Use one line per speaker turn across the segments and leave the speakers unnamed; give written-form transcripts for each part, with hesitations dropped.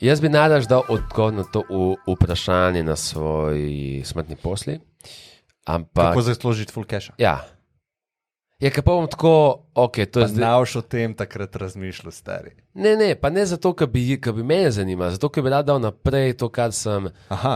Jaz bi najraje dal odgovor na to vprašanje na svoji smrtni posli. Ampak,
kako zaslužiti full cash?
Ja. Je, kaj pa bom tako, ok, to je
zdaj... Navš o tem takrat razmišljal, stari.
Ne, pa ne zato, ker bi mene zanimalo, zato, ker bi rad dal naprej to, kar sem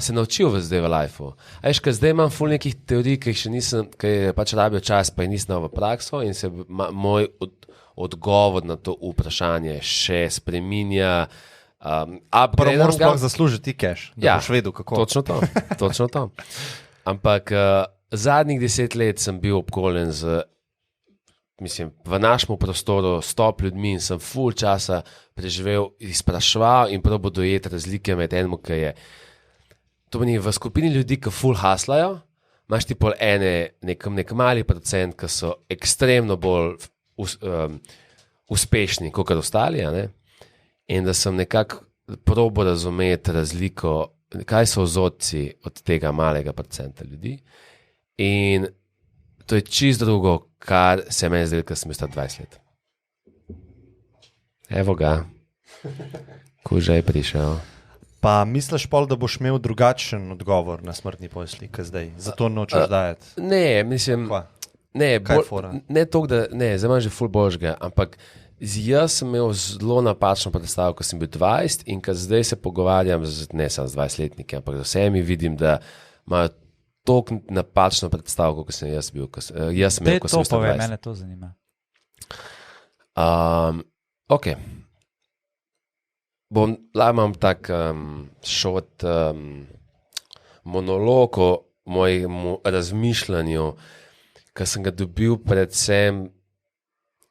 se naučil zdaj v lifeu. A veš, ker zdaj imam full nekih teorij, ki jih še nisem, ki je pač rabil čas, pa jih nisem dal v prakso in se moj odgovor na to vprašanje še spreminja.
Prvo moraš sploh zaslužiti cash, da boš vedel, kako.
Točno to. Ampak zadnjih 10 let sem bil obkoljen v našem prostoru 100 ljudmi in sem full časa preživel, izpraševal in probo dojeti razlike med enim, ki je. To pomeni, v skupini ljudi, ki full haslajo, imaš ti pol nek mali procent, ki so ekstremno bolj uspešni kot ostali, in da sem nekako probo razumeti razliko, kaj so vzorci od tega malega procenta ljudi. In to je čisto drugo, kar se meni zdelo, ko sem bil star 20 let. Evo ga, ko že je prišel.
Pa misliš pol, da boš imel drugačen odgovor na smrtni posli, kot zdaj? Zato nočeš dajati?
Ne, mislim... Ne toliko, da... Ne, zdaj imam že ful božga, ampak jaz sem imel zelo napačno predstavo, ko sem bil 20 in ko zdaj se pogovarjam, ne samo z 20-letniki, ampak z vsemi vidim, da imajo toliko napačno predstavo, kot sem jaz bil. Jaz sem imel, ko sem bil 20.
Mene to zanima.
Ok. Imam tak short monolog o mojemu razmišljanju, ki sem ga dobil predvsem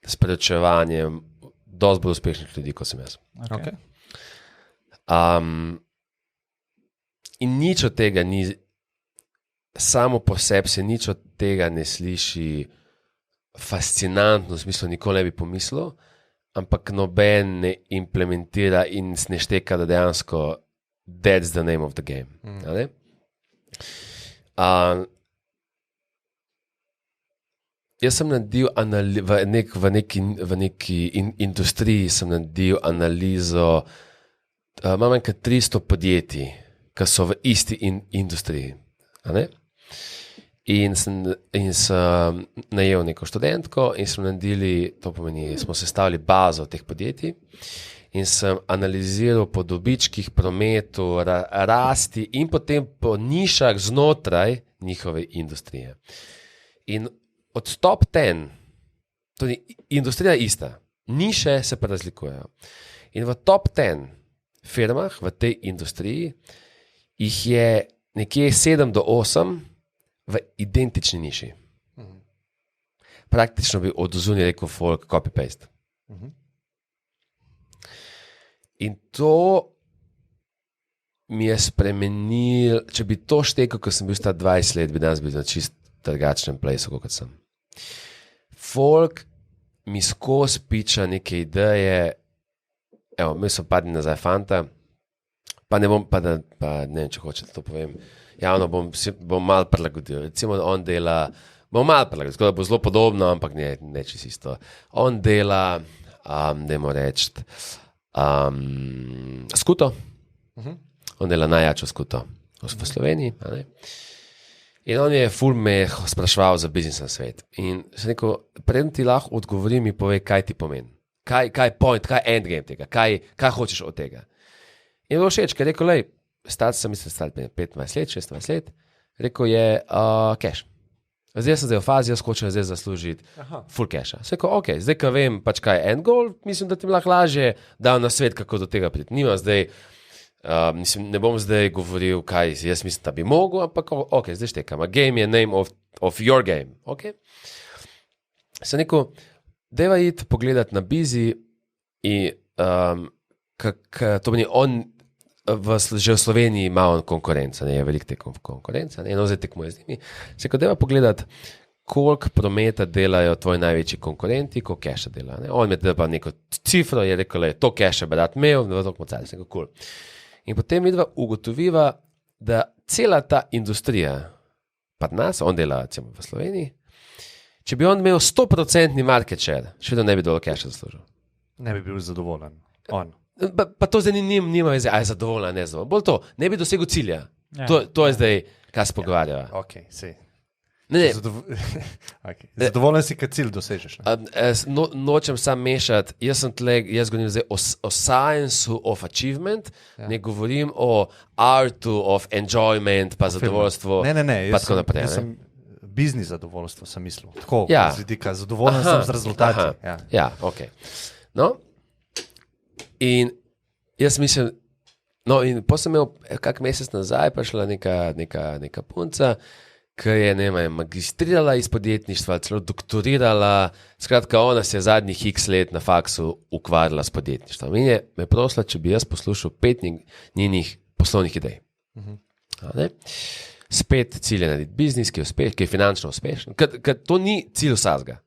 s preučevanjem dosti bolj uspešnih ljudi, kot sem jaz.
Okay.
In nič od tega ni, samo po sebi se nič od tega ne sliši fascinantno, v smislu nikoli ne bi pomislil, ampak noben ne implementira in ne šteka, da dejansko that's the name of the game. Jaz sem naredil v neki industriji sem naredil analizo, imam enkrat 300 podjetij, ki so v isti industriji. In sem najel neko študentko in smo naredili, to pomeni, smo sestavili bazo teh podjetij in sem analiziral po dobičkih, prometu, rasti in potem po nišah znotraj njihove industrije. In od top 10, tudi industrija je ista, niše se pa razlikujejo. In v top 10 firmah v tej industriji jih je nekje 7 do 8 v identični niši. Praktično bi od zunaj rekel folk copy-paste. In to mi je spremenil, če bi to štekel, ko sem bil star 20 let, bi danes bil na čist drugačnem plesu, kot sem. Folk mi skozi piča neke ideje, evo, mi so padli nazaj fanta, pa ne bom, pa ne vem, če hočete to povem, javno bom malo prilagodil, recimo, on dela, bom malo prilagodil, tako da bo zelo podobno, ampak ne čisto isto. On dela, dajmo reči, skuto, on dela najjačo skuto v Sloveniji, in on je ful me spraševal za biznis na svet. In se rekel, preden ti lahko odgovori, mi povej, kaj ti pomeni. Kaj je point, kaj je endgame tega, kaj hočeš od tega. In je bilo všeč, ker je rekel, lej, mislim, star 25 let, 26 let, rekel je cash. Zdaj sem v fazi, jaz hočem zdaj zaslužiti full casha. Se rekel, ok, zdaj, ko vem, pač kaj je end goal, mislim, da ti lahko lažje dal na svet, kako do tega priti. Nima zdaj, ne bom zdaj govoril, kaj jaz mislim, da bi mogel, ampak ok, zdaj štekam. A game je name of your game. Ok? Sem rekel, deva iti pogledati na Bizi in to meni on že v Sloveniji ima on konkurenca, je veliko te konkurenca, eno zdaj tekmuje z njimi. Se rekel, deva pogledati, koliko prometa delajo tvoji največji konkurenti, koliko cache dela. On mi je dal pa neko cifro, je rekel, to cache bi rad imel, ne bo toliko mocali, sem rekel, cool. In potem midva ugotoviva, da cela ta industrija, pa nas, on dela recimo v Sloveniji, če bi on imel 100% market share, še vedno ne bi dovolj cache zaslužil.
Ne bi bil zadovoljen. On.
Pa to zdaj nima veze, a je zadovoljen, ne zadovoljen. Bolj to, ne bi dosegel cilja.
Ja.
To je zdaj, kaj se pogovarjava.
Okay,
Ne,
okay. Zadovoljen si, kad cilj dosežeš.
nočem sam mešati, jaz govorim zdaj o scienceu of achievement, ne govorim o artu of enjoyment, pa zadovoljstvo.
Ne,
pa tako naprej.
Jaz sem biznis zadovoljstvo, sem mislil. Tako,
Ja.
z vidika, zadovoljen sem z rezultati. Ja.
Ok. No, in jaz mislim, no, in potem sem imel kak mesec nazaj, prišla neka punca, ki je, ne vem, magistrirala iz podjetništva, celo doktorirala, skratka, ona se je zadnjih x let na faksu ukvarjala s podjetništvom. In je me prosila, če bi jaz poslušal 5 njenih poslovnih idej. A ne? Spet cilj je narediti biznis, ki je finančno uspešen, ker to ni cilj vsakega.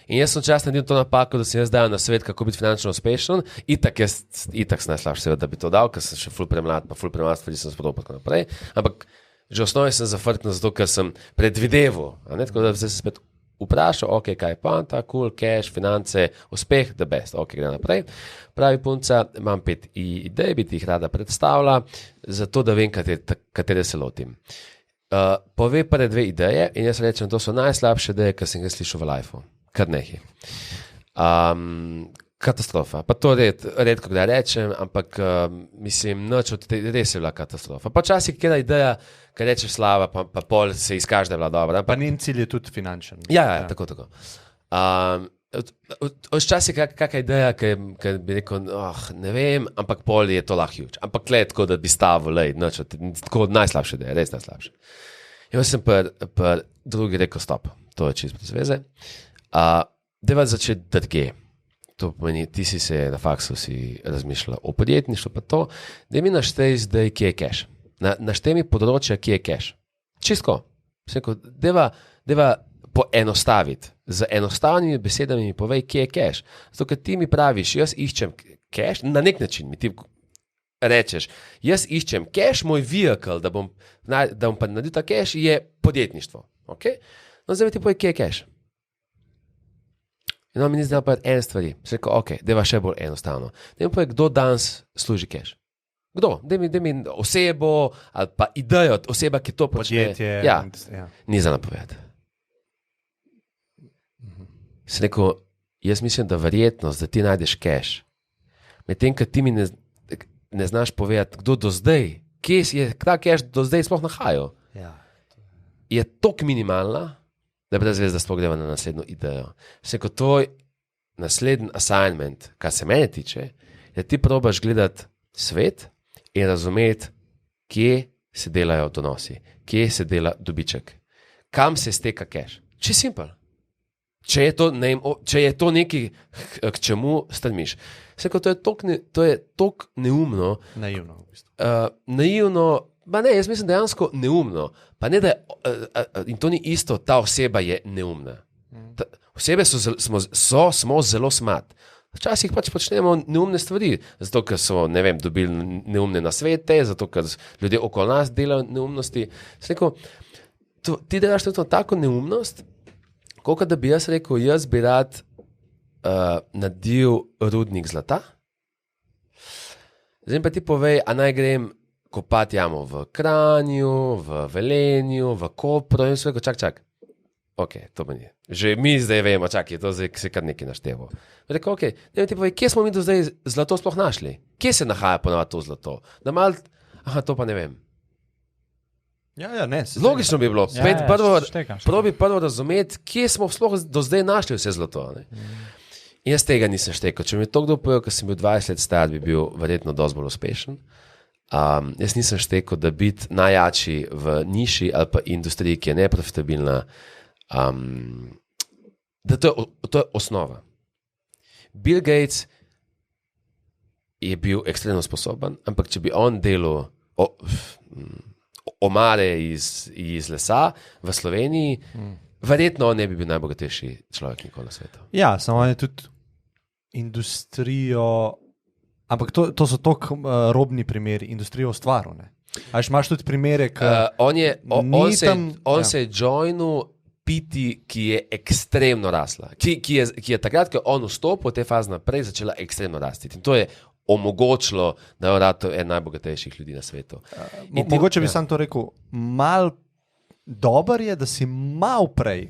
In jaz sem čas naredil to napako, da sem jaz dal na svet, kako biti finančno uspešen, itak sem najslabši, seveda, da bi to dal, ker sem še ful premlad, pa ful premlad stvari sem spodobno tako naprej, ampak že v osnovi sem zafrknil zato, ker sem predvideval, tako da sem se spet vprašal, ok, kaj je panta, cool, cash, finance, uspeh, the best, ok, gre naprej. Pravi punca, imam 5 idej, bi ti jih rada predstavila, zato da vem, katere se lotim. Pove prve 2 ideje in jaz rečem, to so najslabše ideje, kar sem jih slišal v lifeu. Kar nekaj. Katastrofa. Pa to redko kdaj rečem, ampak mislim, noč od te res je bila katastrofa. Pa včasih kjera ideja, ki rečeš slava, pa pol se izkaže, da je bila dobra.
Pa njen cilj je tudi finančen.
Ja, tako. Včasih kakšna ideja, ki bi rekel, ne vem, ampak pol je to lahko huge. Ampak le tako, da bi stavil, noč od tako najslabše ideje, res najslabše. In jaz sem pa drugi rekel, stop, to je čisto brez veze. Deva začeti drugje. To pomeni, ti si se na faksu razmišljala o podjetništvu, pa to, da mi naštej zdaj, kje je cash. Naštej mi področja, kje je cash. Čisto. Deva poenostaviti. Z enostavnimi besedami mi povej, kje je cash. Zato, ker ti mi praviš, jaz iščem cash, na nek način mi ti rečeš, jaz iščem cash, moj vehicle, da bom pa naredil ta cash, je podjetništvo. Okay? No, zdaj ti povej, kje je cash. In on mi ni znal povedati ene stvari. Sem rekel, ok, deva še bolj enostavno. Da mi povej, kdo danes služi cash. Kdo? Da mi osebo ali pa idejo oseba, ki to počne.
Podjetje.
Ja, ni za napovedati. Sem rekel, jaz mislim, da verjetnost, da ti najdeš cash, medtem, ker ti mi ne znaš povedati, kdo do zdaj, kje je ta cash do zdaj sploh nahajal, je toliko minimalna, da je brez veze, da sploh greva na naslednjo idejo. Vse kot tvoj naslednji assignment, kar se mene tiče, je ti probaš gledati svet in razumeti, kje se delajo donosi, kje se dela dobiček, kam se steka cash. Če je simpel. Če je to nekaj, k čemu strmiš. Vse kot to je toliko neumno.
Naivno, v bistvu.
Naivno, pa ne, jaz mislim dejansko neumno. Pa ne, da in to ni isto, ta oseba je neumna. Osebe smo zelo smart. Včasih pač počnemo neumne stvari, zato ker so, ne vem, dobili neumne nasvete, zato ker ljudje okoli nas delajo neumnosti. Rekel, ti delaš to tako neumnost, koliko da bi jaz rekel, jaz bi rad naredil rudnik zlata. Zdaj pa ti povej, a naj grem kopati jamo v Kranju, v Velenju, v Kopru in vse, čak. Ok, to meni. Že mi zdaj vemo, čak, je to zdaj se kar nekaj naštevo. Rekel, ok, ne ti povej, kje smo mi do zdaj zlato sploh našli? Kje se nahaja ponovadi to zlato? Da mal, to pa ne vem.
Ja, ne.
Logično bi bilo. Probi prvo razumeti, kje smo sploh do zdaj našli vse zlato. In jaz tega nisem štekal. Če mi to kdo povedal, ker sem bil 20 let star, bi bil verjetno dosti bolj uspešen. Jaz nisem štekal, da biti najjači v niši ali pa industriji, ki je neprofitabilna, da to je osnova. Bill Gates je bil ekstremno sposoben, ampak če bi on delal omare iz lesa v Sloveniji, verjetno on ne bi bil najbogatejši človek nikoli na svetu.
Ja, samo on je tudi industrijo, ampak to so tako robni primeri, industrijo ustvaril. A imaš tudi primere,
on se je joinil piti, ki je ekstremno rasla, ki je takrat, ko je on vstopil v te faze naprej, začela ekstremno rasti. In to je omogočilo, da je rato en najbogatejših ljudi na svetu.
Mogoče bi sam to rekel, mal dober je, da si mal prej,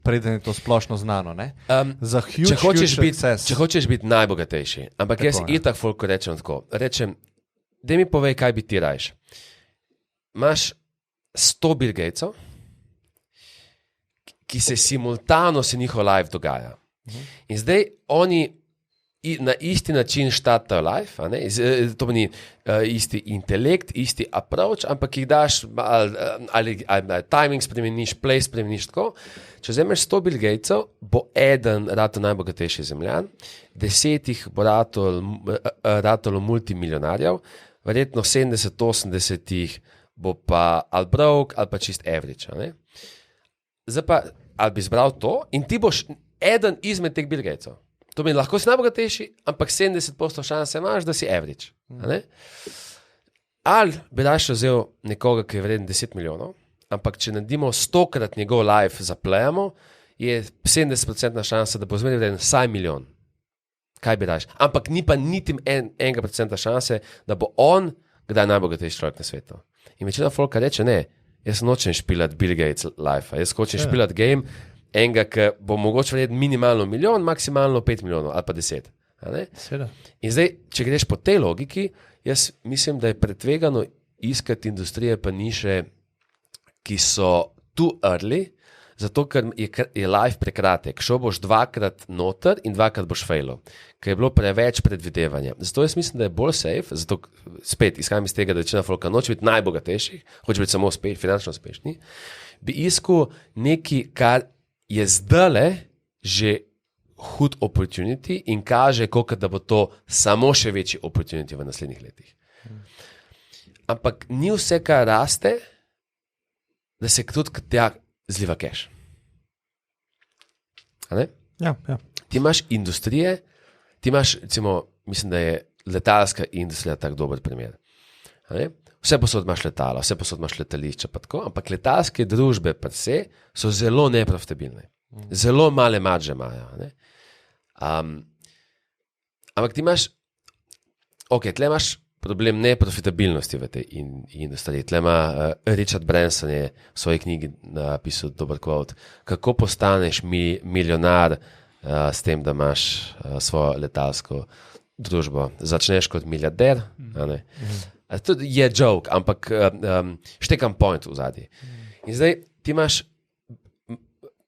preden je to splošno znano, ne? Za huge success.
Če hočeš biti najbogatejši, ampak tako, jaz itak folko rečem tako, daj mi povej, kaj bi ti rajš. Imaš 100 Bill Gatesov, ki se simultano se njihov live dogaja. In zdaj oni na isti način štartajo live, to ni isti intelekt, isti approach, ki jih daš, ali timing spremeniš, play spremeniš tako. Če vzameš 100 Bill Gatesov, bo eden rato najbogatejši zemljan, 10 jih bo ratalo multimiljonarjev, verjetno 70-80 jih bo pa ali broke, ali pa čist average. Zdaj pa, ali bi izbral to in ti boš eden izmed teh Bill Gatesov. To bi lahko si najbogatejši, ampak 70% šanse imaš, da si average. Ali bi raje vzel nekoga, ki je vreden 10 milijonov, ampak če naredimo 100-krat njegov live zaplejamo, je 70% šansa, da bo zmeraj vreden vsaj milijon. Kaj bi raje? Ampak ni pa niti 1% šanse, da bo on kdaj najbogatejši človek na svetu. In večina folka reče, ne, jaz nočem špilati Bill Gates live, jaz hočem špilati game, enega, ki bo mogoče vreden minimalno milijon, maksimalno 5 milijonov ali pa 10. In zdaj, če greš po tej logiki, jaz mislim, da je pretvegano iskati industrije pa niše, ki so too early, zato ker je live prekratek. Šel boš 2-krat noter in 2-krat boš failal, ker je bilo preveč predvidevanja. Zato jaz mislim, da je bolj safe, zato spet izhajam iz tega, da večina folka noče biti najbogatejših, hoče biti samo finančno uspešni, bi iskal nekaj, kar je zdajle že hud opportunity in kaže, koliko da bo to samo še večji opportunity v naslednjih letih. Ampak ni vse, kar raste, da se tudi tja zliva cash.
Ja.
Ti imaš industrije, ti imaš, recimo, mislim, da je letalska industrija tak dober primer. Vse posod imaš letala, vse posod imaš letališča, pa tako, ampak letalske družbe per se so zelo neprofitabilne. Zelo male marže imajo. Ampak ti imaš, tle imaš problem neprofitabilnosti v tej industriji. Tle ima Richard Branson je v svoji knjigi napisal dober quote, kako postaneš milijonar s tem, da imaš svojo letalsko družbo. Začneš kot milijarder, to je joke, ampak štekam point v zadnji. In zdaj ti imaš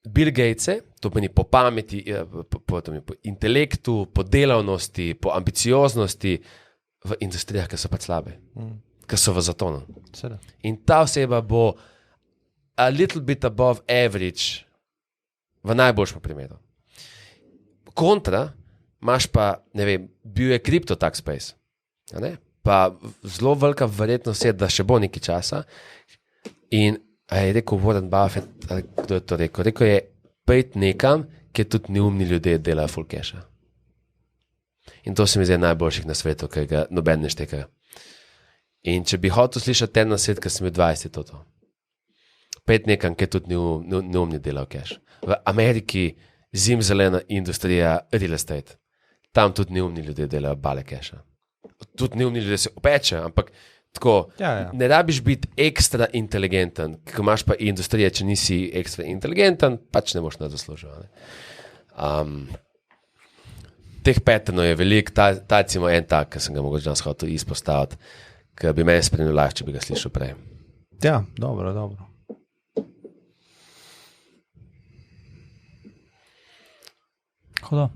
Bill Gatese, to pomeni po pameti, po intelektu, po delavnosti, po ambicioznosti v industrijah, ki so pač slabe, ki so v zatonu. In ta oseba bo a little bit above average v najboljšem primeru. Kontra, imaš pa, ne vem, bil je crypto tax space, pa zelo velika verjetnost je, da še bo nekaj časa. In je rekel Warren Buffett, kdo je to rekel? Rekel je, pejt nekam, kjer tudi neumni ljudje delajo full casha. In to se mi zdi najboljših na svetu, ker ga noben ne šteka. In če bi hotel slišati ten nasvet, ker sem bil 20, je to. Pejt nekam, kjer tudi neumni delajo cash. V Ameriki zimzelena industrija real estate. Tam tudi neumni ljudje delajo bale casha. Tudi neumni ljudje se opečejo, ampak tako, ne rabiš biti ekstra inteligenten, ko imaš pa industrije, če nisi ekstra inteligenten, pač ne boš nadoslužil. Teh patternov je veliko, ta recimo en tak, ki sem ga mogoče danes hotel izpostaviti, ki bi meni spremljal lahko, če bi ga slišal prej.
Ja, dobro.
Hudo.